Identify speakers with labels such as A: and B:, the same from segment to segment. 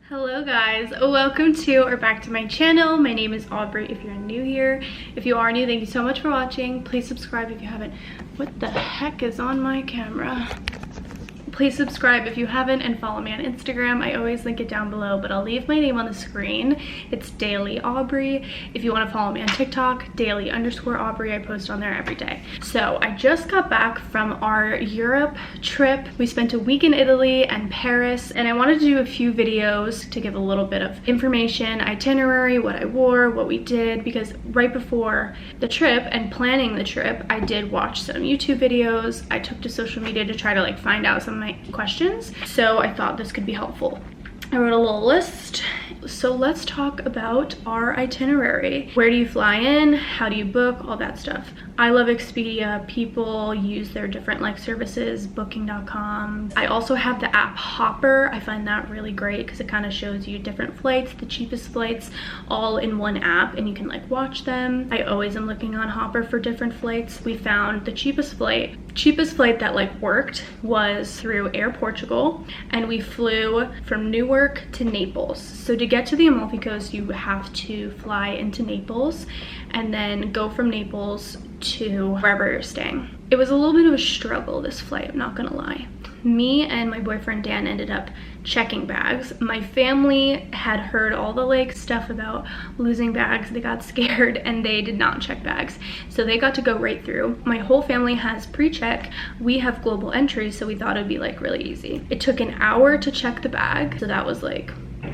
A: Hello guys, welcome to or back to my channel. My name is Aubrey if you're new here. If you are new, thank you so much for watching. Please subscribe if you haven't. What the heck is on my camera? Please subscribe if you haven't and follow me on Instagram. I always link it down below, but I'll leave my name on the screen. It's Daily Aubrey. If you want to follow me on TikTok, daily_Aubrey. I post on there every day. So I just got back from our Europe trip. We spent a week in Italy and Paris, and I wanted to do a few videos to give a little bit of information, itinerary, what I wore, what we did, because right before the trip and planning the trip, I did watch some YouTube videos. I took to social media to try to find out some of my questions, so I thought this could be helpful. I wrote a little list. So let's talk about our itinerary. Where do you fly in? How do you book? All that stuff. I love Expedia. People use their different services, booking.com. I also have the app Hopper. I find that really great because it kind of shows you different flights, the cheapest flights, all in one app, and you can watch them. I always am looking on Hopper for different flights. We found the cheapest flight that worked was through Air Portugal, and we flew from Newark to Naples. So to get to the Amalfi Coast, you have to fly into Naples and then go from Naples to wherever you're staying. It was a little bit of a struggle, this flight, I'm not gonna lie. Me and my boyfriend Dan ended up checking bags. My family had heard all the stuff about losing bags. They got scared and they did not check bags. So they got to go right through. My whole family has pre-check. We have global entry, so we thought it'd be really easy. It took an hour to check the bag, so that was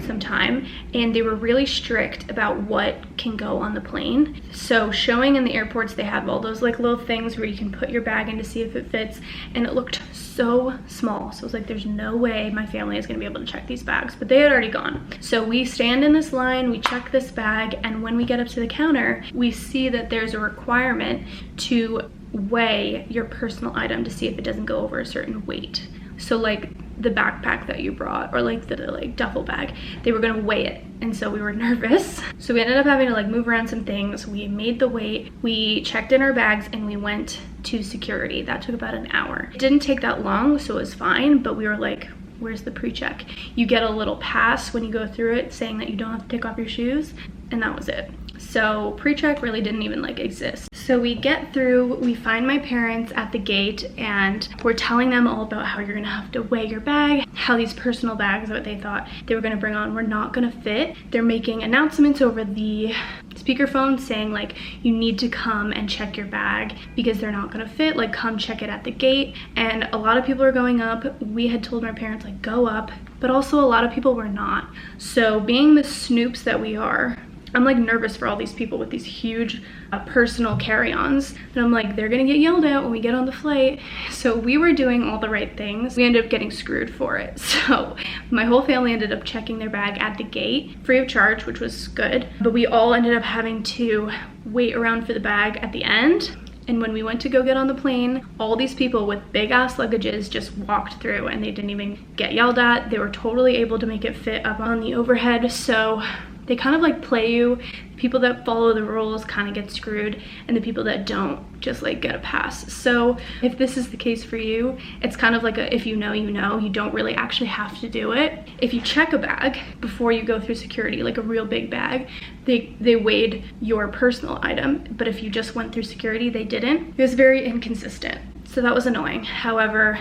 A: some time, and they were really strict about what can go on the plane. So showing in the airports, they have all those little things where you can put your bag in to see if it fits, and it looked so small. So it was there's no way my family is going to be able to check these bags, but they had already gone. So we stand in this line, we check this bag, and when we get up to the counter, we see that there's a requirement to weigh your personal item to see if it doesn't go over a certain weight. So the backpack that you brought, or the duffel bag, they were gonna weigh it, and so we were nervous. So we ended up having to move around some things. We made the weight, we checked in our bags, and we went to security. That took about an hour. It didn't take that long, so it was fine, but we were where's the pre-check? You get a little pass when you go through it saying that you don't have to take off your shoes, and that was it. So pre-check really didn't even exist. So we get through, we find my parents at the gate, and we're telling them all about how you're gonna have to weigh your bag, how these personal bags that they thought they were gonna bring on were not gonna fit. They're making announcements over the speakerphone saying you need to come and check your bag because they're not gonna fit, come check it at the gate. And a lot of people are going up. We had told my parents go up, but also a lot of people were not. So being the snoops that we are, I'm nervous for all these people with these huge personal carry-ons, and I'm they're gonna get yelled at when we get on the flight. So we were doing all the right things. We ended up getting screwed for it. So my whole family ended up checking their bag at the gate, free of charge, which was good. But we all ended up having to wait around for the bag at the end. And when we went to go get on the plane, all these people with big ass luggages just walked through, and they didn't even get yelled at. They were totally able to make it fit up on the overhead. So they kind of play you. People that follow the rules kind of get screwed, and the people that don't just get a pass. So if this is the case for you, it's kind of if you know, you know. You don't really actually have to do it. If you check a bag before you go through security, a real big bag, they weighed your personal item, but if you just went through security, they didn't. It was very inconsistent, so that was annoying. However,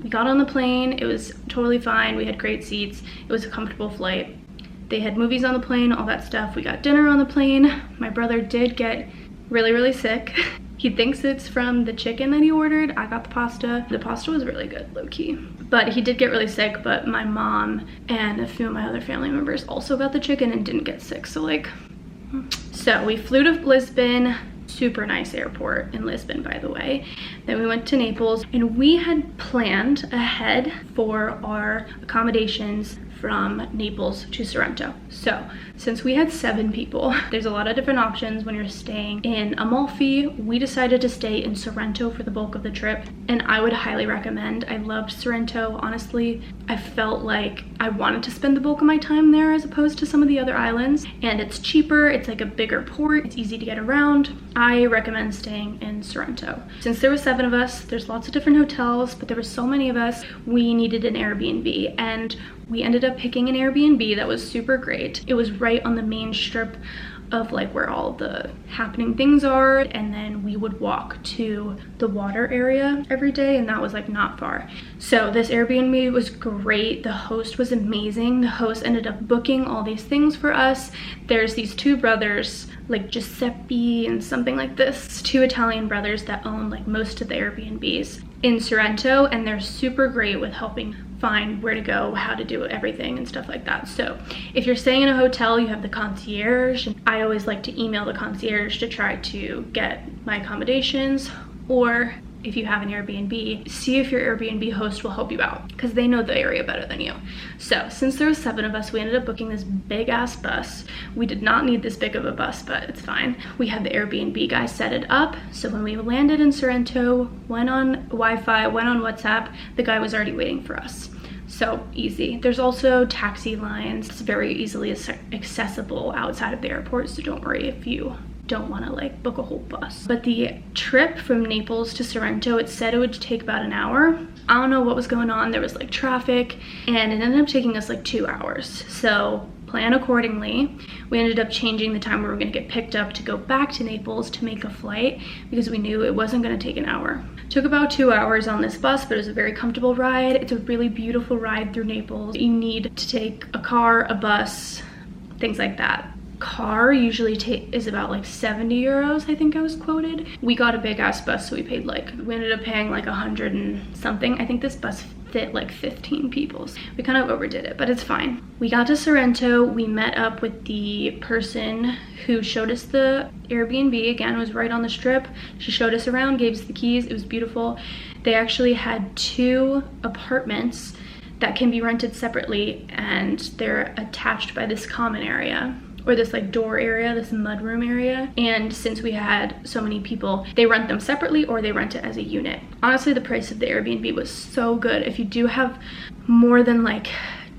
A: we got on the plane. It was totally fine. We had great seats. It was a comfortable flight. They had movies on the plane, all that stuff. We got dinner on the plane. My brother did get really sick. He thinks it's from the chicken that he ordered. I got the pasta. The pasta was really good, low-key. But he did get really sick, but my mom and a few of my other family members also got the chicken and didn't get sick. So we flew to Lisbon. Super nice airport in Lisbon, by the way. Then we went to Naples, and we had planned ahead for our accommodations from Naples to Sorrento. So since we had 7 people, there's a lot of different options when you're staying in Amalfi. We decided to stay in Sorrento for the bulk of the trip, and I would highly recommend. I loved Sorrento. Honestly, I felt like I wanted to spend the bulk of my time there as opposed to some of the other islands, and it's cheaper. It's a bigger port. It's easy to get around. I recommend staying in Sorrento. Since there were 7 of us, there's lots of different hotels, but there were so many of us, we needed an Airbnb. And We ended up picking an Airbnb that was super great. It was right on the main strip of like where all the happening things are, and then we would walk to the water area every day, and that was like not far. So this Airbnb was great. The host was amazing. The host ended up booking all these things for us. There's these two brothers, like Giuseppe and something like this, two Italian brothers that own like most of the Airbnbs in Sorrento, and they're super great with helping find where to go, how to do everything and stuff like that. So if you're staying in a hotel, you have the concierge. I always like to email the concierge to try to get my accommodations, or if you have an Airbnb, see if your Airbnb host will help you out because they know the area better than you. So since there was 7 of us, we ended up booking this big ass bus. We did not need this big of a bus, but it's fine. We had the Airbnb guy set it up. So when we landed in Sorrento, went on Wi-Fi, went on WhatsApp, the guy was already waiting for us. So easy. There's also taxi lines. It's very easily accessible outside of the airport, so don't worry if you don't want to like book a whole bus. But the trip from Naples to Sorrento, it said it would take about an hour. I don't know what was going on. There was like traffic, and it ended up taking us like 2 hours. So plan accordingly. We ended up changing the time we were going to get picked up to go back to Naples to make a flight because we knew it wasn't going to take an hour. Took about 2 hours on this bus, but it was a very comfortable ride. It's a really beautiful ride through Naples. You need to take a car, a bus, things like that. Car usually is about like 70 euros, I think I was quoted. We got a big ass bus, so we ended up paying like 100 and something. I think this bus fit like 15 people. We kind of overdid it, but it's fine. We got to Sorrento. We met up with the person who showed us the Airbnb. Again, it was right on the strip. She showed us around, gave us the keys. It was beautiful. They actually had 2 apartments that can be rented separately, and they're attached by this common area, or this like door area, this mudroom area. And since we had so many people, they rent them separately or they rent it as a unit. Honestly, the price of the Airbnb was so good. If you do have more than like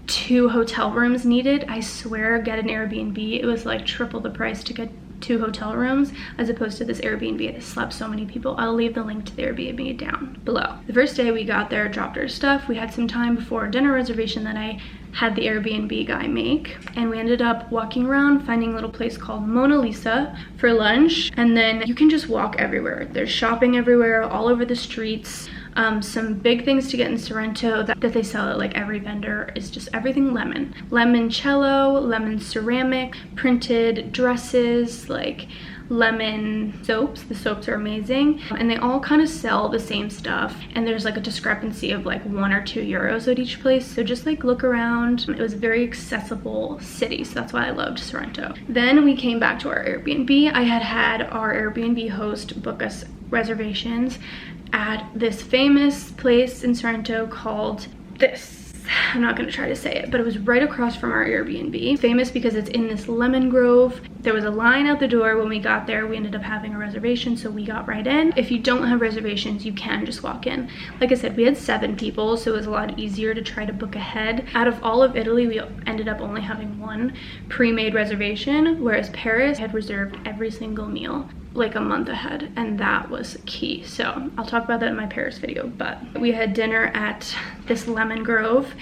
A: 2 hotel rooms needed, I swear, get an Airbnb. It was like triple the price to get 2 hotel rooms as opposed to this Airbnb that slept so many people. I'll leave the link to the Airbnb down below. The first day we got there, dropped our stuff. We had some time before a dinner reservation that I had the Airbnb guy make, and we ended up walking around, finding a little place called Monalissa for lunch. And then you can just walk everywhere. There's shopping everywhere, all over the streets. Some big things to get in Sorrento that they sell at like every vendor is just everything lemon. Lemoncello, lemon ceramic, printed dresses, like lemon soaps. The soaps are amazing, and they all kind of sell the same stuff, and there's like a discrepancy of like 1 or 2 euros at each place. So just like look around. It was a very accessible city, so that's why I loved Sorrento. Then we came back to our Airbnb. I had our Airbnb host book us reservations at this famous place in Sorrento called this. I'm not gonna try to say it, but it was right across from our Airbnb. Famous because it's in this lemon grove. There was a line out the door when we got there. We ended up having a reservation, so we got right in. If you don't have reservations, you can just walk in. Like I said, we had 7 people, so it was a lot easier to try to book ahead. Out of all of Italy, we ended up only having 1 pre-made reservation, whereas Paris had reserved every single meal like a month ahead, and that was key. So I'll talk about that in my Paris video. But we had dinner at this lemon grove.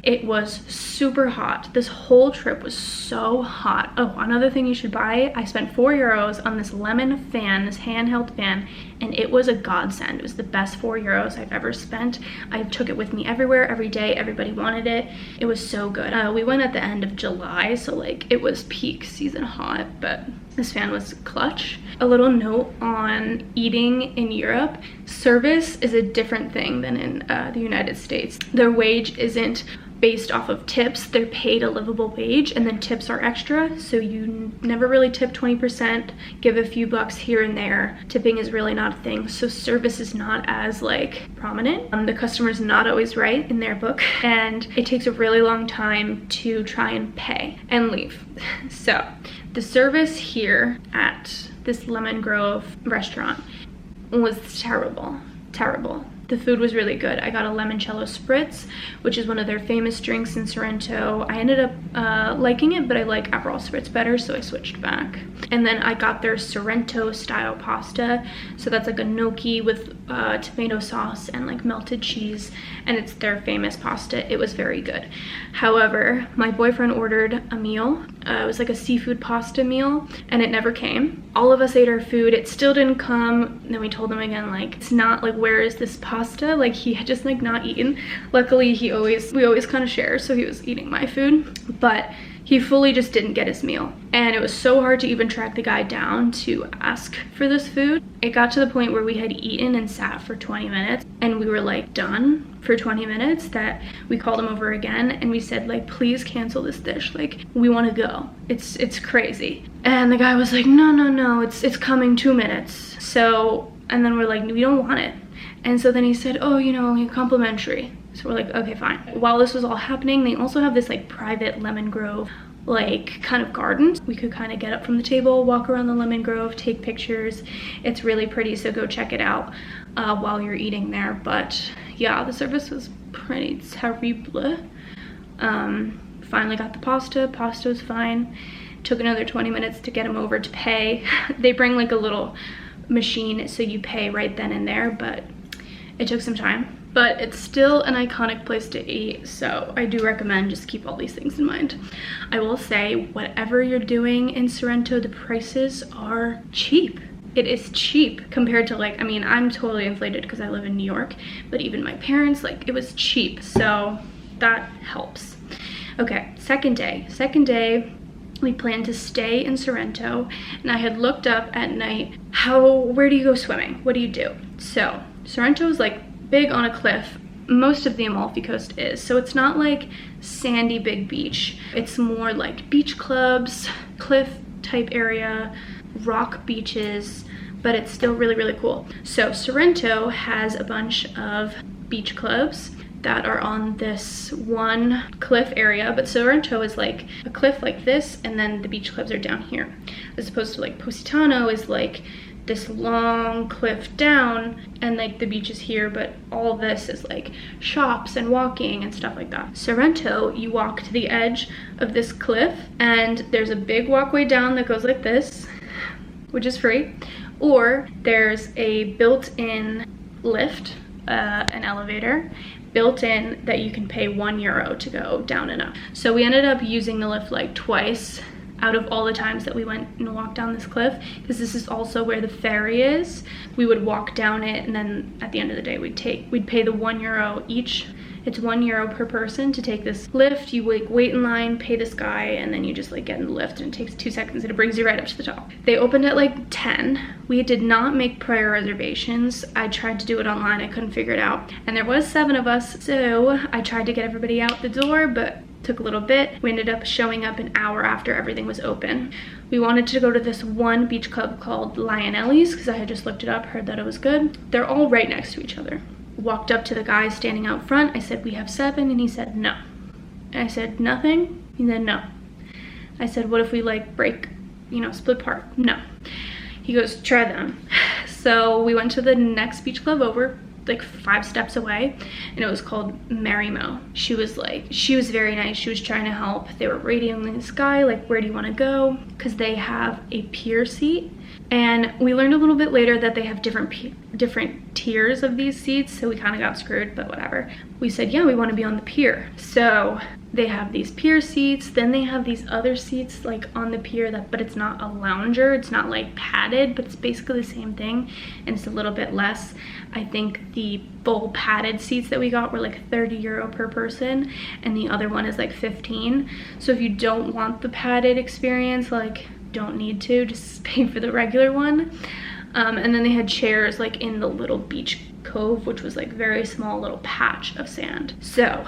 A: It was super hot. This whole trip was so hot. Oh, another thing you should buy, I spent 4 euros on this lemon fan, this handheld fan, and it was a godsend. It was the best 4 euros I've ever spent. I took it with me everywhere, every day. Everybody wanted it. It was so good. We went at the end of July, so like it was peak season hot, but this fan was clutch. A little note on eating in Europe. Service is a different thing than in the United States. Their wage isn't based off of tips. They're paid a livable wage, and then tips are extra, so you never really tip 20%, give a few bucks here and there. Tipping is really not a thing, so service is not as like prominent. The customer's not always right in their book, and it takes a really long time to try and pay and leave. So the service here at this Lemon Grove restaurant was terrible. The food was really good. I got a limoncello spritz, which is one of their famous drinks in Sorrento. I ended up liking it, but I like Aperol spritz better, so I switched back. And then I got their Sorrento style pasta. So that's like a gnocchi with tomato sauce and like melted cheese, and it's their famous pasta. It was very good. However, my boyfriend ordered a meal. It was like a seafood pasta meal, and it never came. All of us ate our food. It still didn't come. And then we told him again, like, it's not like, where is this pasta? Like, he had just like not eaten. Luckily, we always kind of share, so he was eating my food, but he fully just didn't get his meal. And it was so hard to even track the guy down to ask for this food. It got to the point where we had eaten and sat for 20 minutes and we were like done for 20 minutes that we called him over again and we said, like, please cancel this dish. Like, we want to go. It's crazy. And the guy was like, no, it's coming 2 minutes. So, and then we're like, we don't want it. And so then he said, oh, you know, complimentary. So we're like, okay, fine. While this was all happening, they also have this like private lemon grove, like kind of garden. We could kind of get up from the table, walk around the lemon grove, take pictures. It's really pretty, so go check it out while you're eating there. But yeah, the service was pretty terrible. Finally got the pasta. Pasta was fine. Took another 20 minutes to get him over to pay. They bring like a little machine, so you pay right then and there, but it took some time. But it's still an iconic place to eat, so I do recommend just keep all these things in mind. I will say, whatever you're doing in Sorrento, the prices are cheap. It is cheap compared to, like, I mean, I'm totally inflated because I live in New York, but even my parents, like, it was cheap, so that helps. Okay, second day. We planned to stay in Sorrento, and I had looked up at night, where do you go swimming? What do you do? So Sorrento is like big on a cliff. Most of the Amalfi Coast is, so it's not like sandy big beach. It's more like beach clubs, cliff type area, rock beaches, but it's still really, really cool. So Sorrento has a bunch of beach clubs that are on this one cliff area, but Sorrento is like a cliff like this, and then the beach clubs are down here, as opposed to like Positano is like this long cliff down, and like the beach is here, but all this is like shops and walking and stuff like that. Sorrento, you walk to the edge of this cliff, and there's a big walkway down that goes like this, which is free, or there's a built-in lift, an elevator built in that you can pay €1 to go down and up. So we ended up using the lift like twice out of all the times that we went and walked down this cliff, because this is also where the ferry is. We would walk down it, and then at the end of the day we'd pay the €1 each. It's €1 per person to take this lift. You like wait in line, pay this guy, and then you just like get in the lift, and it takes 2 seconds and it brings you right up to the top. They opened at like 10. We did not make prior reservations. I tried to do it online, I couldn't figure it out. And there was 7 of us, so I tried to get everybody out the door, but took a little bit. We ended up showing up an hour after everything was open. We wanted to go to this one beach club called Lionelli's because I had just looked it up, heard that it was good. They're all right next to each other. Walked up to the guy standing out front. I said, we have 7, and he said no. And I said, nothing? He said no. I said, what if we like break, you know, split part? No. He goes, try them. So we went to the next beach club over, like 5 steps away, and it was called Marameo. She was very nice. She was trying to help. They were radioing this guy, like, where do you want to go? Because they have a pier seat, and we learned a little bit later that they have different tiers of these seats, so we kind of got screwed, but whatever. We said, yeah, we want to be on the pier. So they have these pier seats, then they have these other seats like on the pier, but it's not a lounger, it's not like padded, but it's basically the same thing, and it's a little bit less. I think the full padded seats that we got were like €30 per person, and the other one is like 15. So if you don't want the padded experience, like, don't need to, just pay for the regular one. And then they had chairs like in the little beach cove, which was like very small little patch of sand. So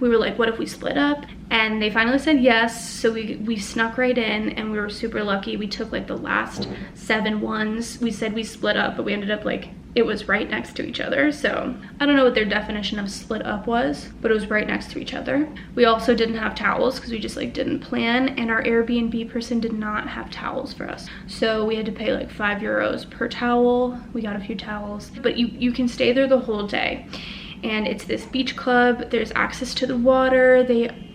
A: we were like, what if we split up? And they finally said yes, so we snuck right in, and we were super lucky. We took like the last 7 ones. We said we split up, but we ended up like it was right next to each other. So I don't know what their definition of split up was, but it was right next to each other. We also didn't have towels because we just like didn't plan, and our Airbnb person did not have towels for us. So we had to pay like €5 per towel. We got a few towels, but you can stay there the whole day. And it's this beach club. There's access to the water.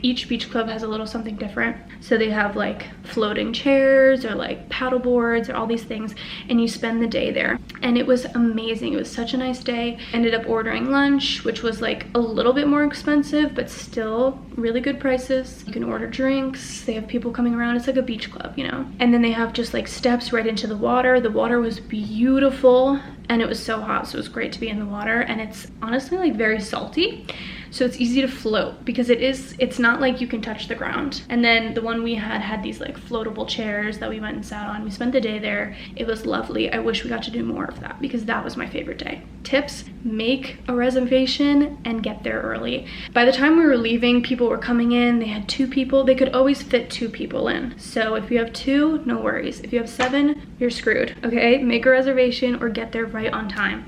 A: Each beach club has a little something different. So they have like floating chairs or like paddle boards or all these things, and you spend the day there. And it was amazing. It was such a nice day. Ended up ordering lunch, which was like a little bit more expensive, but still really good prices. You can order drinks. They have people coming around. It's like a beach club, you know? And then they have just like steps right into the water. The water was beautiful, and it was so hot, so it was great to be in the water. And it's honestly like very salty, so it's easy to float because it's not like you can touch the ground. And then the one we had these like floatable chairs that we went and sat on. We spent the day there. It was lovely. I wish we got to do more of that because that was my favorite day. Tips: make a reservation and get there early. By the time we were leaving, people were coming in. They had 2 people. They could always fit 2 people in. So if you have 2, no worries. If you have 7, you're screwed, okay? Make a reservation or get there right on time.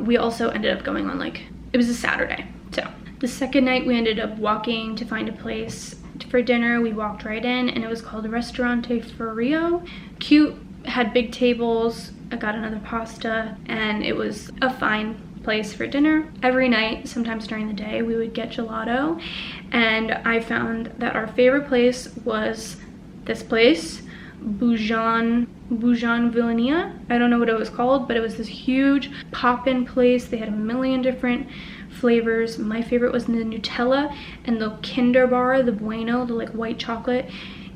A: We also ended up going on it was a Saturday. So the second night we ended up walking to find a place for dinner. We walked right in, and it was called Ristorante Fuoro. Cute, had big tables. I got another pasta, and it was a fine place for dinner. Every night, sometimes during the day, we would get gelato, and I found that our favorite place was this place, Bougainvillea. I don't know what it was called, but it was this huge pop-in place. They had a million different flavors. My favorite was the Nutella and the Kinder bar, the Bueno, the like white chocolate,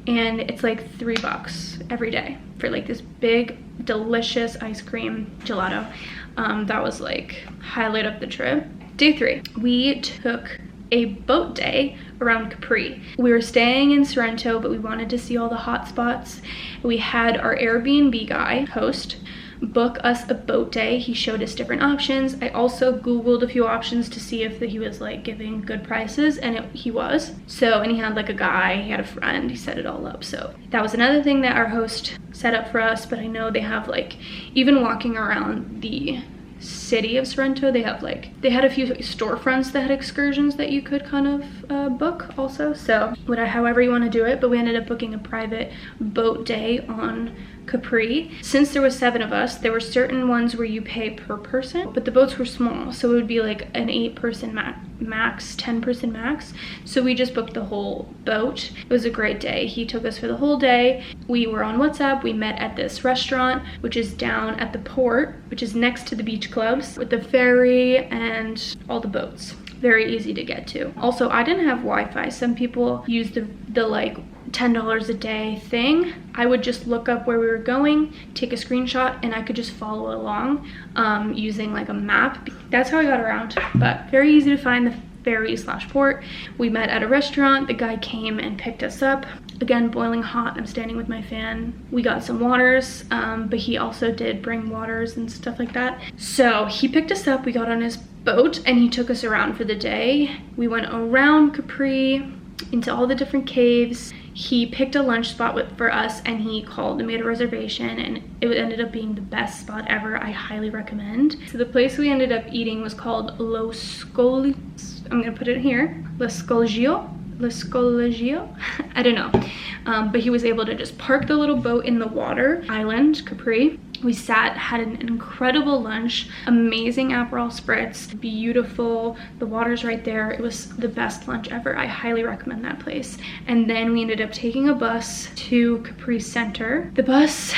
A: and it's like $3 every day for like this big delicious ice cream gelato. That was like highlight of the trip. Day 3, we took a boat day around Capri. We were staying in Sorrento, but we wanted to see all the hot spots. We had our Airbnb host book us a boat day. He showed us different options. I also Googled a few options to see if he was like giving good prices, and he was. So, and he had like a guy, he had a friend, he set it all up. So that was another thing that our host set up for us. But I know they have like, even walking around the city of Sorrento, they had a few storefronts that had excursions that you could kind of book also. So however you want to do it, but we ended up booking a private boat day on Capri. Since there was 7 of us, there were certain ones where you pay per person, but the boats were small, so it would be like an 8-person max, 10-person max. So we just booked the whole boat. It was a great day. He took us for the whole day. We were on WhatsApp. We met at this restaurant, which is down at the port, which is next to the beach clubs with the ferry and all the boats. Very easy to get to. Also, I didn't have Wi-Fi. Some people use the like $10 a day thing. I would just look up where we were going, take a screenshot, and I could just follow along using like a map. That's how I got around, but very easy to find the ferry/port. We met at a restaurant. The guy came and picked us up. Again, boiling hot. I'm standing with my fan. We got some waters, but he also did bring waters and stuff like that. So he picked us up. We got on his boat and he took us around for the day. We went around Capri into all the different caves. He picked a lunch spot for us, and he called and made a reservation, and it ended up being the best spot ever. I highly recommend. So the place we ended up eating was called I'm gonna put it here, Le Scogilo. I don't know, but he was able to just park the little boat in the water island, Capri. We sat, had an incredible lunch, amazing Aperol spritz, beautiful, the water's right there. It was the best lunch ever. I highly recommend that place. And then we ended up taking a bus to Capri Center. The bus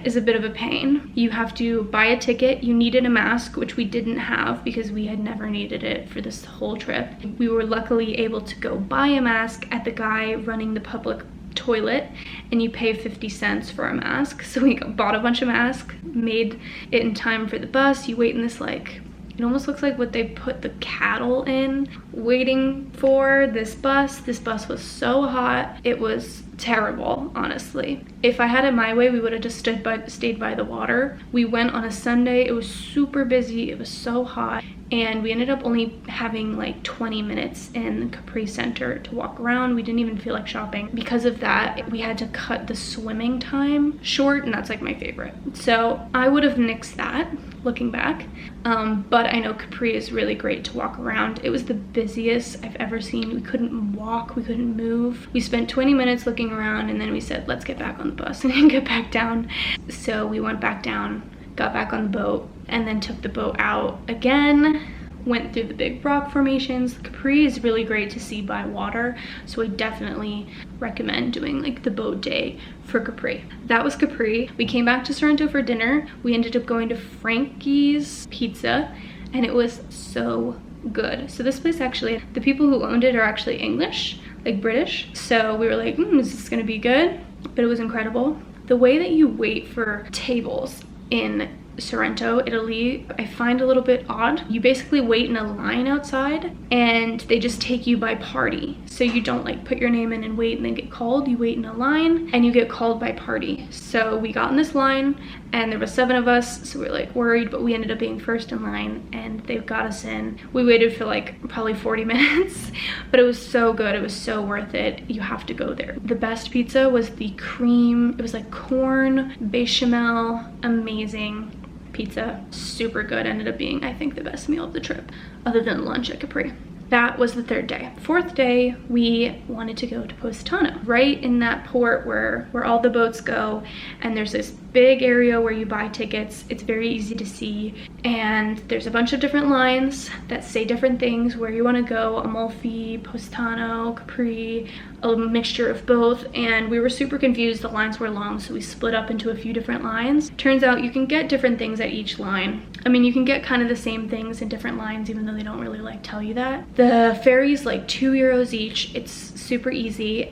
A: is a bit of a pain. You have to buy a ticket. You needed a mask, which we didn't have because we had never needed it for this whole trip. We were luckily able to go buy a mask at the guy running the public toilet, and you pay 50 cents for a mask. So we bought a bunch of masks, made it in time for the bus. You wait in this like, it almost looks like what they put the cattle in, waiting for this bus. This bus was so hot. It was terrible, honestly. If I had it my way, we would have just stayed by the water. We went on a Sunday. It was super busy. It was so hot. and we ended up only having like 20 minutes in Capri Center to walk around. We didn't even feel like shopping. Because of that, we had to cut the swimming time short, and that's like my favorite. So I would have nixed that looking back, but I know Capri is really great to walk around. It was the busiest I've ever seen. We couldn't walk, we couldn't move. We spent 20 minutes looking around, and then we said, let's get back on the bus and get back down. So we went back down, got back on the boat, and then took the boat out again, went through the big rock formations. Capri is really great to see by water, so I definitely recommend doing like the boat day for Capri. That was Capri. We came back to Sorrento for dinner. We ended up going to Frankie's Pizza, and it was so good. So this place, actually, the people who owned it are actually English, like British. So we were like, is this gonna be good? But it was incredible. The way that you wait for tables in Sorrento, Italy, I find a little bit odd. You basically wait in a line outside, and they just take you by party. So you don't like put your name in and wait and then get called. You wait in a line and you get called by party. So we got in this line, and there was 7 of us, so we were like worried, but we ended up being first in line, and they got us in. We waited for like probably 40 minutes, but it was so good. It was so worth it. You have to go there. The best pizza was the cream. It was like corn bechamel, amazing pizza, super good. Ended up being, I think, the best meal of the trip, other than lunch at Capri. That was the 3rd day. 4th day, we wanted to go to Positano, right in that port where all the boats go, and there's this big area where you buy tickets. It's very easy to see, and there's a bunch of different lines that say different things where you want to go: Amalfi, Positano, Capri, a mixture of both. And we were super confused. The lines were long, so we split up into a few different lines. Turns out you can get different things at each line. I mean, you can get kind of the same things in different lines, even though they don't really like tell you that. The ferry's like €2 each. It's super easy,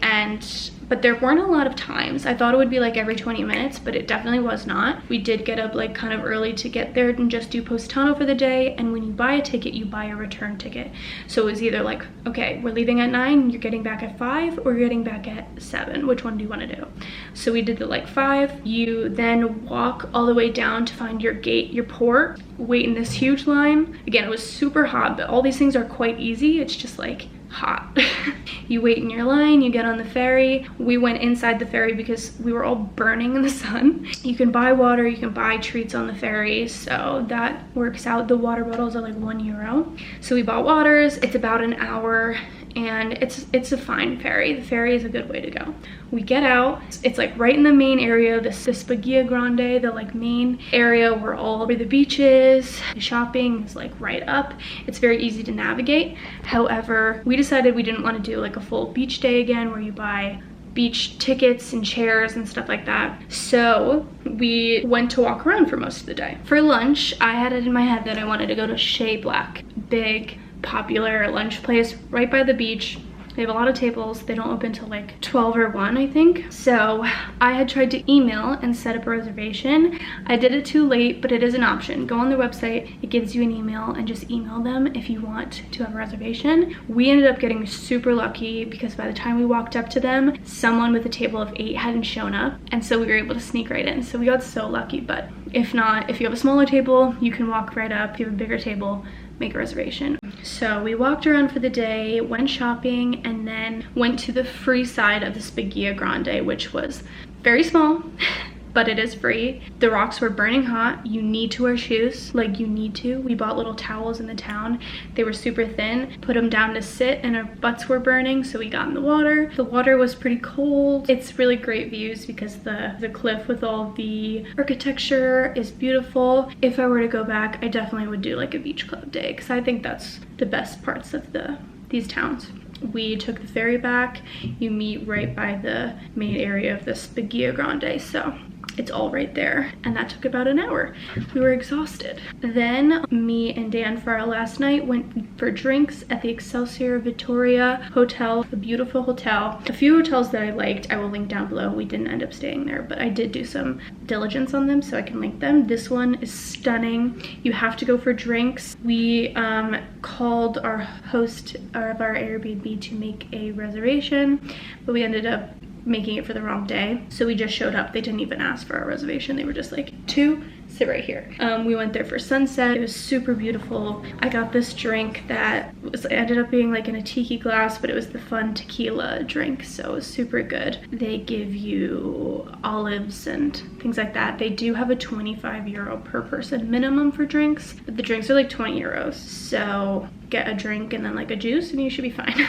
A: but there weren't a lot of times. I thought it would be like every 20 minutes, but it definitely was not. We did get up like kind of early to get there and just do Positano for the day. And when you buy a ticket, you buy a return ticket. So it was either like, okay, we're leaving at 9, you're getting back at 5, or you're getting back at 7. Which one do you want to do? So we did the like 5. You then walk all the way down to find your gate, your port, wait in this huge line. Again, it was super hot, but all these things are quite easy. It's just like hot. You wait in your line, you get on the ferry. We went inside the ferry because we were all burning in the sun. You can buy water, you can buy treats on the ferry, so that works out. The water bottles are like €1. So we bought waters. It's about an hour, and it's a fine ferry. The ferry is a good way to go. We get out. It's like right in the main area, the Spaggia Grande, the like main area where the beach is. The shopping is like right up. It's very easy to navigate. However, we decided we didn't want to do like a full beach day again where you buy beach tickets and chairs and stuff like that. So we went to walk around for most of the day. For lunch, I had it in my head that I wanted to go to Chez Black. Big, popular lunch place right by the beach. They have a lot of tables. They don't open till like 12 or 1, I think. So I had tried to email and set up a reservation. I did it too late, but it is an option. Go on their website. It gives you an email, and just email them if you want to have a reservation. We ended up getting super lucky because by the time we walked up to them, someone with a table of 8 hadn't shown up, and so we were able to sneak right in. So we got so lucky. But if not, if you have a smaller table, you can walk right up. If you have a bigger table, make a reservation. So we walked around for the day, went shopping, and then went to the free side of the Spaggia Grande, which was very small, but it is free. The rocks were burning hot. You need to wear shoes, like you need to. We bought little towels in the town. They were super thin, put them down to sit, and our butts were burning, so we got in the water. The water was pretty cold. It's really great views because the cliff with all the architecture is beautiful. If I were to go back, I definitely would do like a beach club day, because I think that's the best parts of these towns. We took the ferry back. You meet right by the main area of the Spaggia Grande, so it's all right there, and that took about an hour. We were exhausted. Then me and Dan for our last night went for drinks at the Excelsior Vittoria hotel, a beautiful hotel. A few hotels that I liked, I will link down below. We didn't end up staying there, but I did do some diligence on them, so I can link them. This one is stunning. You have to go for drinks. We called our host of our Airbnb to make a reservation, but we ended up making it for the wrong day. So we just showed up. They didn't even ask for our reservation. They were just like, sit right here. We went there for sunset. It was super beautiful. I got this drink that ended up being like in a tiki glass, but it was the fun tequila drink, so it was super good. They give you olives and things like that. They do have a 25 euro per person minimum for drinks, but the drinks are like 20 euros. So get a drink and then like a juice and you should be fine.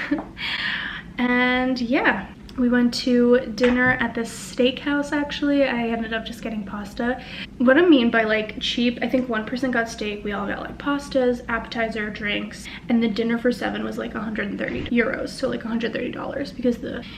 A: And yeah, we went to dinner at this steakhouse. Actually, I ended up just getting pasta. What I mean by like cheap, I think one person got steak, we all got like pastas, appetizer, drinks, and the dinner for 7 was like 130 euros, so like $130, because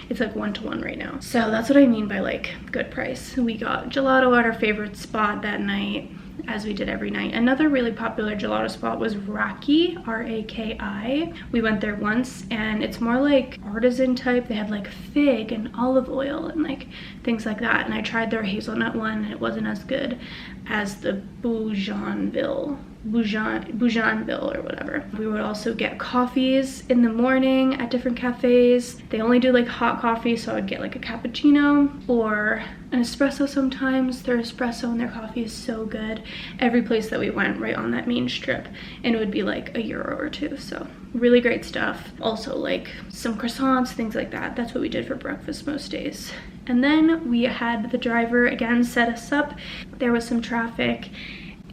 A: it's like 1-to-1 right now. So that's what I mean by like good price. We got gelato at our favorite spot that night, as we did every night. Another really popular gelato spot was Raki, R-A-K-I. We went there once, and it's more like artisan type. They have like fig and olive oil and like things like that. And I tried their hazelnut one, and it wasn't as good as the Bougainvillea or whatever. We would also get coffees in the morning at different cafes. They only do like hot coffee, so I would get like a cappuccino or an espresso sometimes. Their espresso and their coffee is so good. Every place that we went right on that main strip, and it would be like €1 or 2, so really great stuff. Also like some croissants, things like that. That's what we did for breakfast most days. And then we had the driver again set us up. There was some traffic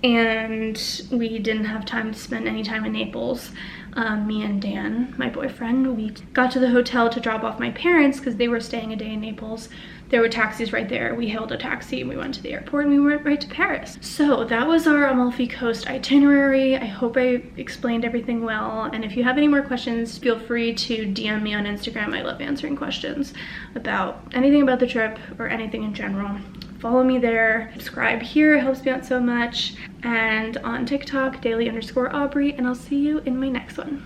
A: and we didn't have time to spend any time in Naples. Me and Dan, my boyfriend, we got to the hotel to drop off my parents because they were staying a day in Naples. There were taxis right there. We hailed a taxi and we went to the airport and we went right to Paris. So that was our Amalfi Coast itinerary. I hope I explained everything well. And if you have any more questions, feel free to DM me on Instagram. I love answering questions about anything about the trip or anything in general. Follow me there, subscribe here, it helps me out so much, and on TikTok, daily_Aubrey, and I'll see you in my next one.